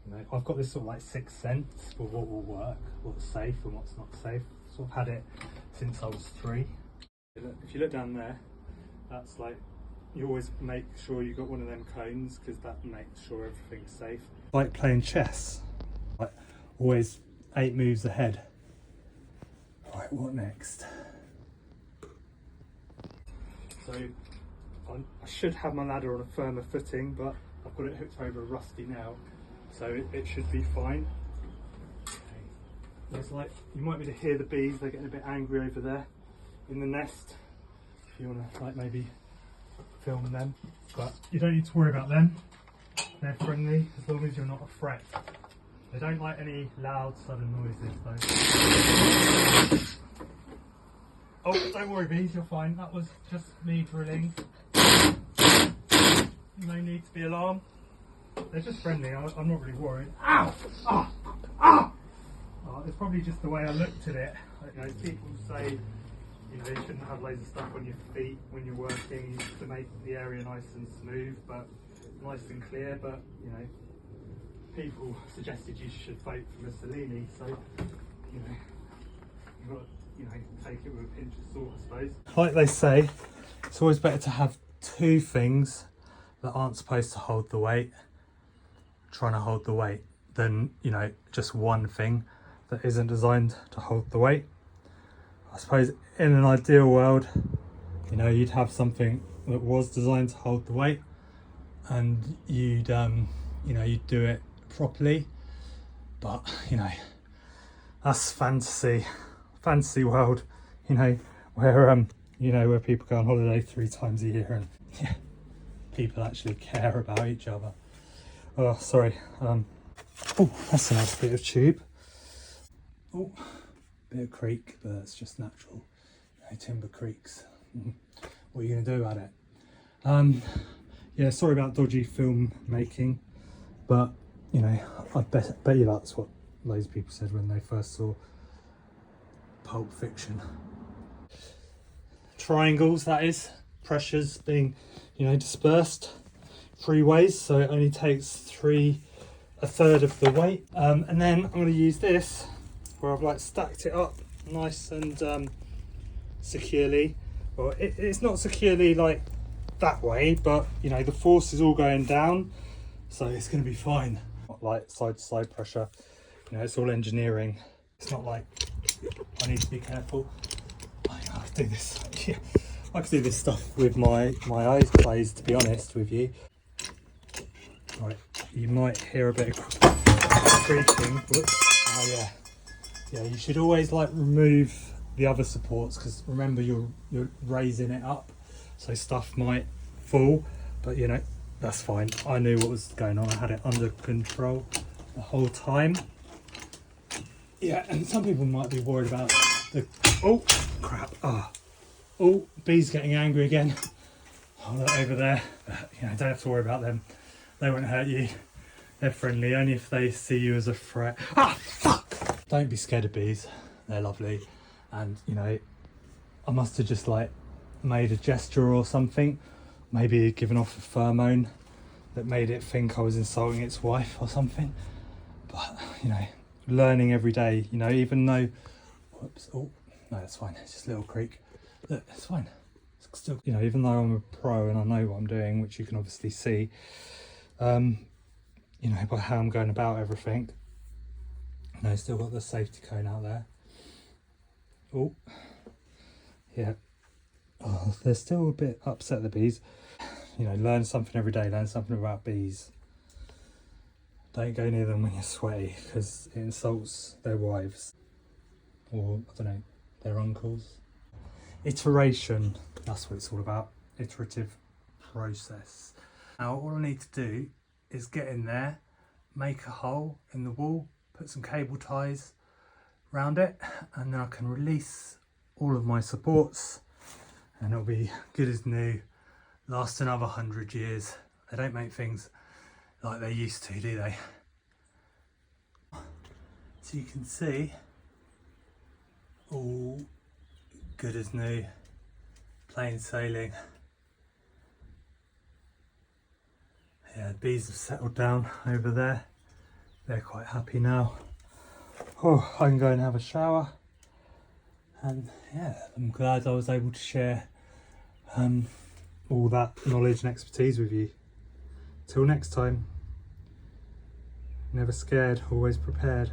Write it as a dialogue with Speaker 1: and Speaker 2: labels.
Speaker 1: You know, I've got this sort of like sixth sense for what will work, what's safe and what's not safe. Sort of had it since I was 3. If you look down there, that's like, you always make sure you got one of them cones because that makes sure everything's safe. Like playing chess, like always 8 moves ahead. Right, what next? So I should have my ladder on a firmer footing, but I've got it hooked over a rusty nail, so it should be fine. Okay. There's like, you might be able to hear the bees, they're getting a bit angry over there in the nest. If you want to like maybe film them, but you don't need to worry about them. They're friendly as long as you're not a threat. They don't like any loud sudden noises though. Oh, don't worry bees, you're fine. That was just me drilling. No need to be alarmed. They're just friendly, I'm not really worried. Ow! Ah! Ah! Oh, it's probably just the way I looked at it. You know, people say, you know, you shouldn't have loads of stuff on your feet when you're working to make the area nice and smooth, but nice and clear. But you know, people suggested you should vote for Mussolini, so you know, you've got to, you know, take it with a pinch of salt, I suppose. Like they say, it's always better to have 2 things that aren't supposed to hold the weight, trying to hold the weight, than, you know, just one thing that isn't designed to hold the weight. I suppose in an ideal world, you know, you'd have something that was designed to hold the weight, and you'd, you know, you'd do it properly. But you know, that's fantasy world, you know, where you know, where people go on holiday 3 times a year, and yeah, people actually care about each other. Oh, sorry. Oh, that's a nice bit of tube. Oh, bit of creak, but that's just natural. You know, timber creaks. What are you going to do about it? Yeah, sorry about dodgy film making, but you know, I bet you that's what loads of people said when they first saw Pulp Fiction. Triangles, that is, pressures being, you know, dispersed 3 ways, so it only takes a third of the weight. And then I'm going to use this where I've like stacked it up nice and securely. Well, it's not securely like that way, but you know, the force is all going down, so it's going to be fine. Not like side to side pressure, you know, it's all engineering. It's not like I need to be careful. I can do this. Yeah, I can do this stuff with my eyes closed, to be honest with you. Right, you might hear a bit of creaking. Whoops. Oh yeah, you should always like remove the other supports, because remember, you're raising it up, so stuff might fall, but you know, that's fine. I knew what was going on. I had it under control the whole time. Yeah, and some people might be worried about the, oh crap, oh, bees getting angry again. Oh, look over there. But, you know, don't have to worry about them. They won't hurt you. They're friendly, only if they see you as a threat. Ah, fuck! Don't be scared of bees. They're lovely. And, you know, I must have just like made a gesture or something. Maybe given off a pheromone that made it think I was insulting its wife or something. But, you know, learning every day, you know, even though, whoops, oh, no, that's fine. It's just a little creak. Look, it's fine. It's still, you know, even though I'm a pro and I know what I'm doing, which you can obviously see, you know, by how I'm going about everything. You know, still got the safety cone out there. Oh, yeah. Oh, they're still a bit upset, the bees. You know, learn something every day, learn something about bees. Don't go near them when you're sweaty, because it insults their wives. Or, I don't know, their uncles. Iteration, that's what it's all about. Iterative process. Now, all I need to do is get in there, make a hole in the wall, put some cable ties around it, and then I can release all of my supports, and it'll be good as new, last another 100 years. They don't make things like they used to, do they? So you can see, all good as new, plain sailing. Yeah, the bees have settled down over there. they're quite happy now. Oh, I can go and have a shower. And yeah, I'm glad I was able to share all that knowledge and expertise with you. Till next time, never scared, always prepared.